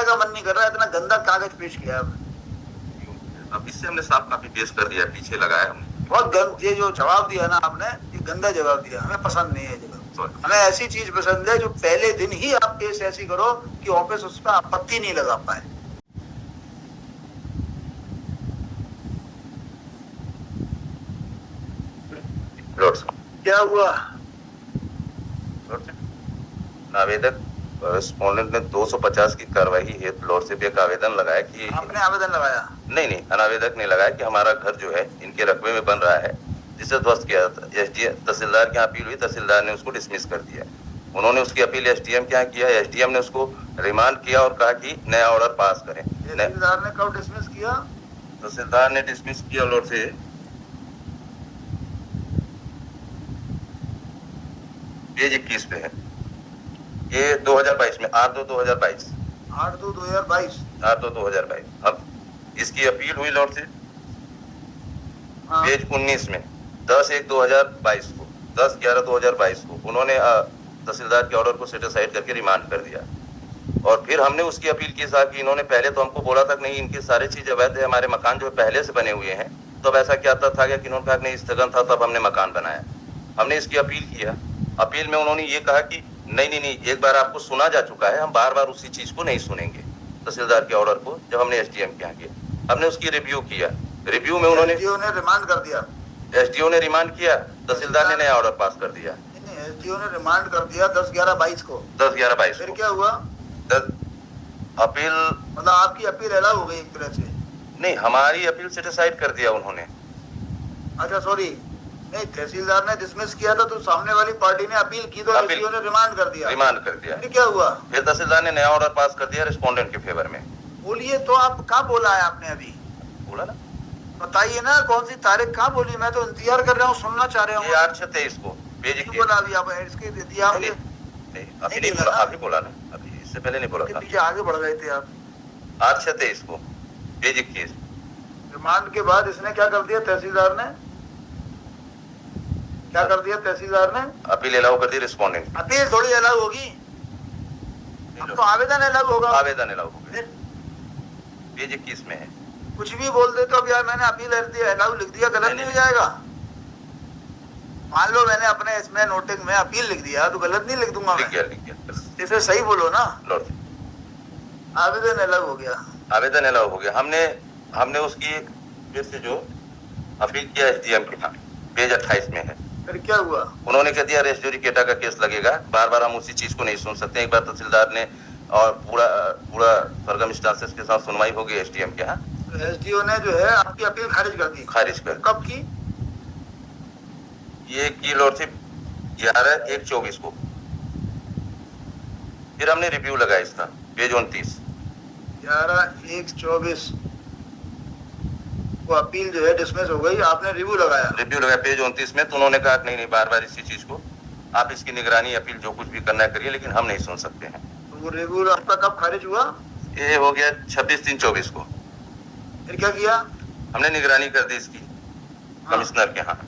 का मन नहीं कर रहा, इतना गंदा कागज पेश किया आपने। अब इससे हमने साफ काफी पेश कर दिया, पीछे लगाया हमने। बहुत ये जो जवाब दिया ना आपने, ये गंदा जवाब दिया, हमें पसंद नहीं है जवाब। हमें ऐसी चीज पसंद है जो पहले दिन ही आप केस ऐसी करो कि ऑफिस उस पर आपत्ति नहीं लगा पाए। क्या हुआ? आवेदक रेस्पोंडेंट ने 250 की कार्रवाई हेतु लॉर्डशिप एक आवेदन लगाया कि आपने आवेदन लगाया? नहीं, अनावेदक ने लगाया कि हमारा घर जो है इनके रकबे में बन रहा है, जिसे ध्वस्त किया था। एसडीएम तहसीलदार की अपील हुई, तहसीलदार ने उसको डिसमिस कर दिया। उन्होंने उसकी अपील एसडीएम के यहाँ किया, एसडीएम ने उसको रिमांड किया और कहा कि नया ऑर्डर पास करें। तहसीलदार ने कब डिसमिस किया? तहसीलदार ने डिसमिस किया लॉर्ड से पेज 21 पे है, ये 2022 में 8/2/2022। 8/2/2022। अब इसकी अपील हुई लॉर्ड से पेज 19 में 10/1/2022 को, 10/11/2022 को उन्होंने तहसीलदार के ऑर्डर को सेटिसाइड करके रिमांड कर दिया। और फिर हमने उसकी अपील की साहब कि इन्होंने पहले तो हमको बोला था कि नहीं, इनकी सारी चीज अवैध है, हमारे मकान जो पहले से बने हुए हैं। तब ऐसा क्या था कि इन्होंने कहा नहीं, स्थगन था, तब हमने मकान बनाया। हमने इसकी अपील किया, अपील में उन्होंने ये कहा कि नहीं, एक बार आपको सुना जा चुका है, हम बार बार उसी चीज को नहीं सुनेंगे। तहसीलदार के ऑर्डर को जब हमने एसडीएम के यहाँ किया, हमने उसकी रिव्यू किया, रिव्यू में उन्होंने रिमांड कर दिया। एसडीओ ने रिमांड किया, तहसीलदार ने नया ऑर्डर पास कर दिया। एसडीओ ने रिमांड कर दिया 10/11/22 को। 10/11/22 फिर क्या हुआ? अपील मतलब आपकी अपील अलाउ हो गई एक तरह से? नहीं, हमारी अपील सेटिसाइड कर दिया उन्होंने। अच्छा सॉरी, नहीं, तहसीलदार ने डिसमिस किया था तो सामने वाली पार्टी ने अपील की तो एसडीओ ने रिमांड कर दिया। फिर क्या हुआ? फिर तहसीलदार ने नया ऑर्डर पास कर दिया रेस्पोंडेंट के फेवर में। बोलिए तो, आप कहाँ बोला है आपने अभी? बोला ना, बताइए ना कौन सी तारीख कहाँ बोली, मैं तो इंतजार कर रहा हूँ, सुनना चाह रहा हूँ। 8/6/23 को पेज के बोला अभी आप इसके दिया अभी बोला ना, अभी इससे पहले नहीं बोला था, पीछे आगे बढ़ गए थे आप। 8/6/23 को पेज 21। रिमांड के बाद इसने क्या कर दिया तहसीलदार ने? क्या कर दिया तहसीलदार ने? अपील अलाउ कर दी रेस्पोंडेंट। अपील थोड़ी अलाउ होगी, अब तो आवेदन अलाउ होगा। आवेदन अलाउ होगा, पेज 21 में है। कुछ भी बोल दे तो अब यार, मैंने अपील अलाउ लिख दिया, गलत नहीं हो जाएगा? मान लो मैंने अपने इसमें नोटिस में अपील लिख दिया तो गलत नहीं लिख दूंगा? लिख गया। इसे सही बोलो ना। आवेदन अलाउ हो गया, आवेदन अलाउ हो गया। हमने उसकी फिर से जो अपील किया एसडीएम के यहाँ, पेज 28 में है। फिर क्या हुआ? उन्होंने कह दिया रेस्ट केटा का केस लगेगा, बार बार हम उसी चीज को नहीं सुन सकते। एक बार तहसीलदार ने और पूरा सरगम इंस्टांसेस के साथ सुनवाई होगी एसडीएम के यहाँ। एसडीओ ने जो है आपकी अपील खारिज कर दी। कब की? ये की लॉर्डशिप 11/1/24 को। फिर हमने रिव्यू लगाया इसका, पेज 29। 11/1/24 वो अपील जो है डिसमिस हो गई, आपने रिव्यू लगाया पेज 29 में। तो उन्होंने कहा नहीं, बार बार इसी चीज को आप इसकी निगरानी अपील जो कुछ भी करना है करिए, लेकिन हम नहीं सुन सकते हैं। तो वो रिव्यू आपका कब खारिज हुआ? ये हो गया 26/3/24 को। फिर क्या किया? हमने निगरानी कर दी इसकी कमिश्नर के यहाँ।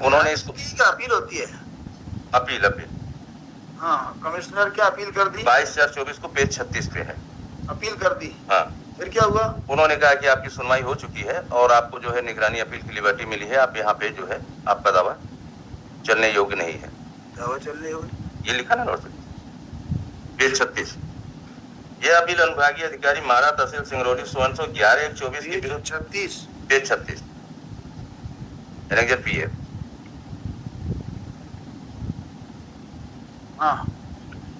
उन्होंने इसको क्या अपील होती है? अपील हाँ, कमिश्नर क्या अपील कर दी? 22/4/24 को पेज 36 पे है, अपील कर दी। हाँ। फिर क्या हुआ? उन्होंने कहा कि आपकी सुनवाई हो चुकी है और आपको जो है निगरानी अपील की लिबर्टी मिली है, आप यहाँ पे जो है आपका दावा चलने योग्य नहीं है। दावा चलने योग्य, ये लिखा ना नोट पेज 36। ये अपील अनुभागीय अधिकारी मारा तहसील सिंगरौली सुवर्ण 11/1/24 के विरुद्ध 36 पेज 36 पीए। हाँ,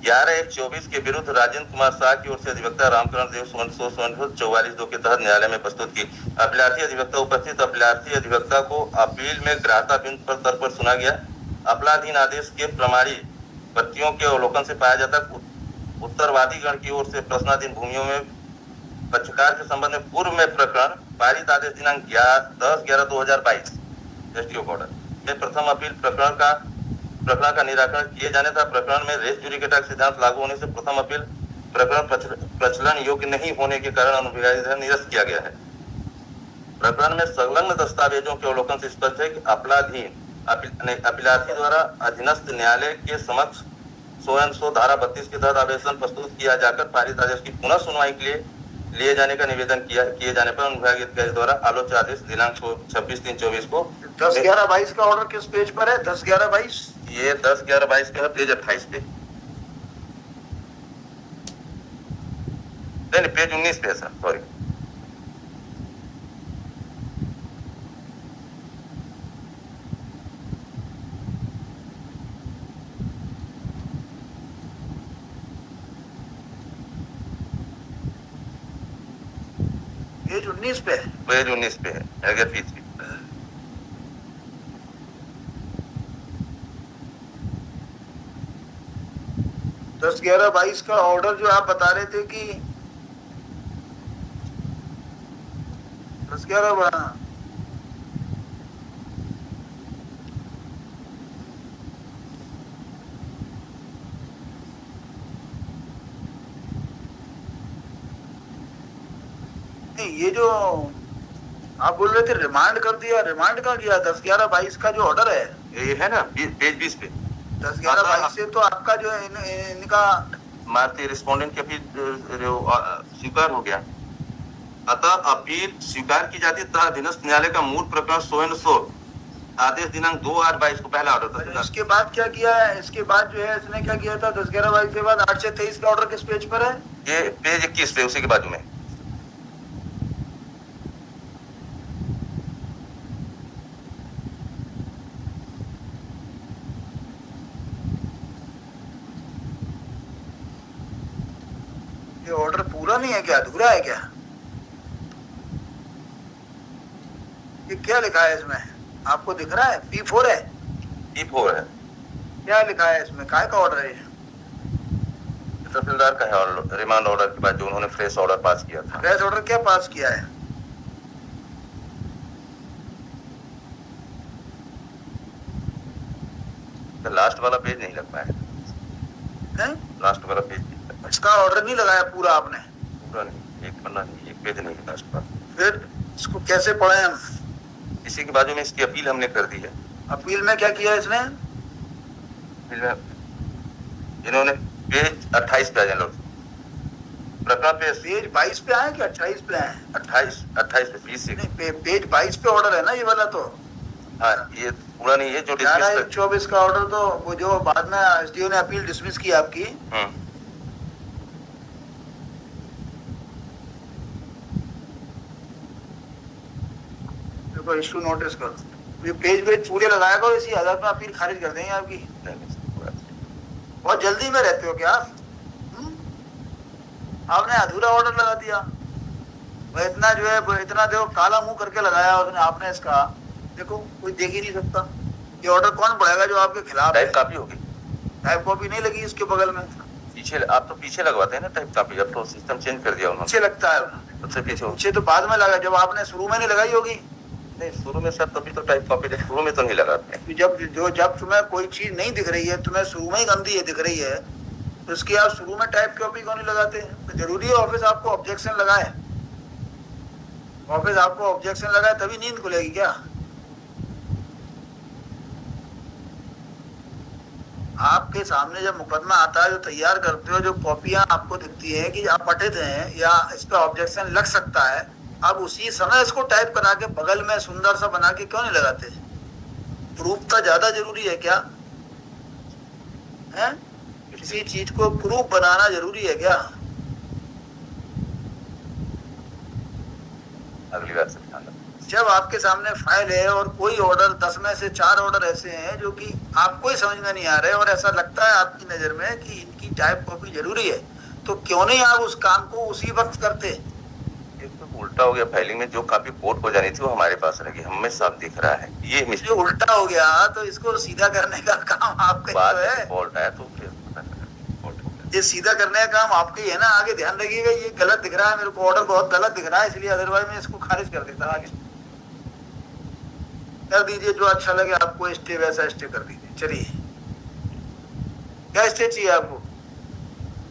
11/1/24 के विरुद्ध राजेंद्र कुमार शाह की ओर से अधिवक्ता रामकरण देव सुवर्ण 44(2) के तहत न्यायालय में प्रस्तुत की। अपीलार्थी अधिवक्ता उपस्थित। अपीलार्थी अधिवक्ता को अपील में ग्राह्यता बिंदु पर तर्क पर सुना गया। अपीलाधीन आदेश के प्रमाणी प्रतियों के अवलोकन से पाया जाता उत्तरवादी गण की ओर से प्रश्नाधीन भूमियों में पक्षकार के संबंध में पूर्व में प्रकरण पारित आदेश दिनांक 10/11/2022 एसडीओ ऑर्डर में प्रथम अपील प्रकरण का निराकरण किए जाने तथा प्रकरण में रेस जुडिकेटा सिद्धांत लागू होने से प्रथम अपील प्रकरण प्रचलन योग्य नहीं होने के कारण अनुविभाग निरस्त किया गया है। प्रकरण में संलग्न दस्तावेजों के अवलोकन से स्पष्ट है कि अपीलार्थी द्वारा अधीनस्थ न्यायालय के समक्ष सो धारा 32 के तहत आवेदन प्रस्तुत किया जाकर पारित आदेश की पुनः सुनवाई के लिए जाने का निवेदन किए जाने पर अनुविभागीय अधिकारी द्वारा आलोच्य आदेश दिनांक 26/3/24 को 10/11/22 का ऑर्डर किस पेज पर है? 10/11/22 ये 10/11/22 का पेज 28 पे, नहीं पेज 19 पे है सर, सॉरी। पेज 19 पे है। पेज 19 पे है, अगर फीस भी 10/11/22 का ऑर्डर जो आप बता रहे थे कि 10/11 नहीं, ये जो आप बोल रहे थे रिमांड कर दिया, रिमांड कर दिया 10/11/22 का जो ऑर्डर है, ये है ना पेज 20 पे 10/11/22 से तो आपका जो इनका मारती रिस्पोंडेंट की अपील स्वीकार हो गया, अतः अपील स्वीकार की जाती तथा अधीनस्थ न्यायालय का मूल प्रकरण सो आदेश दिनांक 2/8/22 को पहला ऑर्डर था। इसके बाद क्या किया है? इसके बाद जो है इसने क्या किया था? 10/11/22 के बाद 8/23 का ऑर्डर किस पेज पर है? ये पेज 21 पे, उसी के बाजू में ये ऑर्डर पूरा नहीं है क्या? अधूरा है क्या? ये क्या लिखा है इसमें? आपको दिख रहा है? P4 है? P4 है, क्या लिखा है इसमें? काय का ऑर्डर है? तहसीलदार का है रिमांड ऑर्डर के बाद जो उन्होंने फ्रेश ऑर्डर पास किया था। फ्रेश ऑर्डर क्या पास किया है? तो लास्ट वाला पेज नहीं लग पाया हैं? लास्ट वाला पेज नहीं लग इसका ऑर्डर नहीं लगाया पूरा आपने? पूरा नहीं, एक पन्ना नहीं, एक पेज नहीं लास्ट पर। फिर इसको कैसे पढ़े हम? इसी के बाजू में इसकी अपील हमने कर दी है। अपील में क्या किया इसने? अपील में इन्होंने पेज 28 पे आ जाए लोग, प्रकरण पेज 22 पे आए कि 28 पे आए? 28 पे फीस नहीं, पेज 22 पे ऑर्डर है ना ये वाला? तो हाँ, ये पूरा नहीं है जो 11/24 का ऑर्डर, तो वो जो बाद में एसडीओ ने अपील डिसमिस की आपकी, देखो इशू नोटिस कर, ये पेज पूरे लगाया करो, इसी हालत में अपील खारिज कर देंगे आपकी। बहुत जल्दी में रहते हो क्या आप? आपने अधूरा ऑर्डर लगा दिया। वह इतना जो है इतना देखो काला मुंह करके लगाया उसने, आपने इसका देखो कोई देख ही नहीं सकता। ये ऑर्डर कौन पढ़ेगा जो आपके खिलाफ है? टाइप कॉपी होगी, टाइप कॉपी नहीं लगी इसके बगल में? पीछे आप तो पीछे लगवाते हैं ना टाइप कॉपी, अब तो सिस्टम चेंज कर दिया उन्होंने। पीछे लगता है? सबसे पीछे तो बाद में लगा, जब आपने शुरू में नहीं लगाई होगी। नहीं, शुरू में सर तभी तो टाइप कॉपी शुरू में तो नहीं लगाते। जब तुम्हें कोई चीज नहीं दिख रही है, तुम्हें शुरू में ही गंदी है दिख रही है, तो उसकी आप शुरू में टाइप कॉपी क्यों नहीं लगाते? तो जरूरी है ऑफिस आपको ऑब्जेक्शन लगाए, ऑफिस आपको ऑब्जेक्शन लगाए तभी नींद खुलेगी क्या? आपके सामने जब मुकदमा आता है, जो तैयार करते हो, जो कॉपियां आपको दिखती है कि आप पठित हैं या इस पर ऑब्जेक्शन लग सकता है, आप उसी समय इसको टाइप करा के बगल में सुंदर सा बना के क्यों नहीं लगाते? प्रूफ का ज्यादा जरूरी है क्या है? किसी चीज को प्रूफ बनाना जरूरी है क्या? अगली बार से जब आपके सामने फाइल है और कोई ऑर्डर 10 में से 4 ऑर्डर ऐसे हैं जो कि आपको ही समझ में नहीं आ रहे और ऐसा लगता है आपकी नजर में कि इनकी टाइप कॉपी जरूरी है, तो क्यों नहीं आप उस काम को उसी वक्त करते? एक तो उल्टा हो गया, फाइलिंग में जो कॉपी कोर्ट को जानी थी वो हमारे पास रह गई, हमें सब दिख रहा है। ये जो उल्टा हो गया तो इसको सीधा करने का काम आपका तो है। फॉल्ट है तो फिर ये सीधा करने का काम आपका ही है ना। आगे ध्यान रखिएगा, ये गलत दिख रहा है मेरे को, ऑर्डर बहुत गलत दिख रहा है, इसलिए अदरवाइज मैं इसको खारिज कर देता। आगे कर दीजिए, जो अच्छा लगे आपको, स्टे वैसा स्टे कर दीजिए। चलिए, क्या स्टे चाहिए आपको?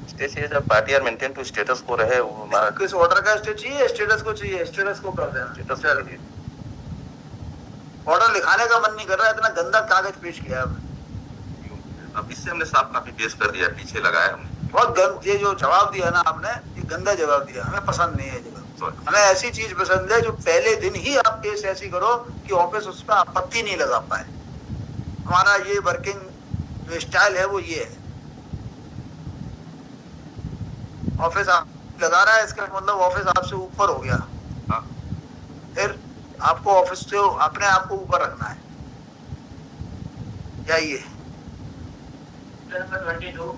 स्टे चाहिए जब party are maintain to status quo रहे वो हमारा। किस ऑर्डर का स्टे चाहिए? स्टेटस को चाहिए, स्टेटस को कर देना। स्टेटस ऑर्डर लिखाने का मन नहीं कर रहा है, इतना गंदा कागज पेश किया आपने। अब इससे हमने साफ काफी पेश कर दिया, पीछे लगाया हमने। बहुत ये जो जवाब दिया ना आपने, ये गंदा जवाब दिया, हमें पसंद नहीं है जवाब। हमें ऐसी चीज पसंद है जो पहले दिन ही आप केस ऐसी करो कि ऑफिस उस पर आपत्ति नहीं लगा पाए। हमारा ये वर्किंग जो स्टाइल है वो ये है। ऑफिस आप लगा रहा है, इसका मतलब ऑफिस आपसे ऊपर हो गया। हाँ। फिर आपको ऑफिस से अपने आप को ऊपर रखना है। जाइए। 22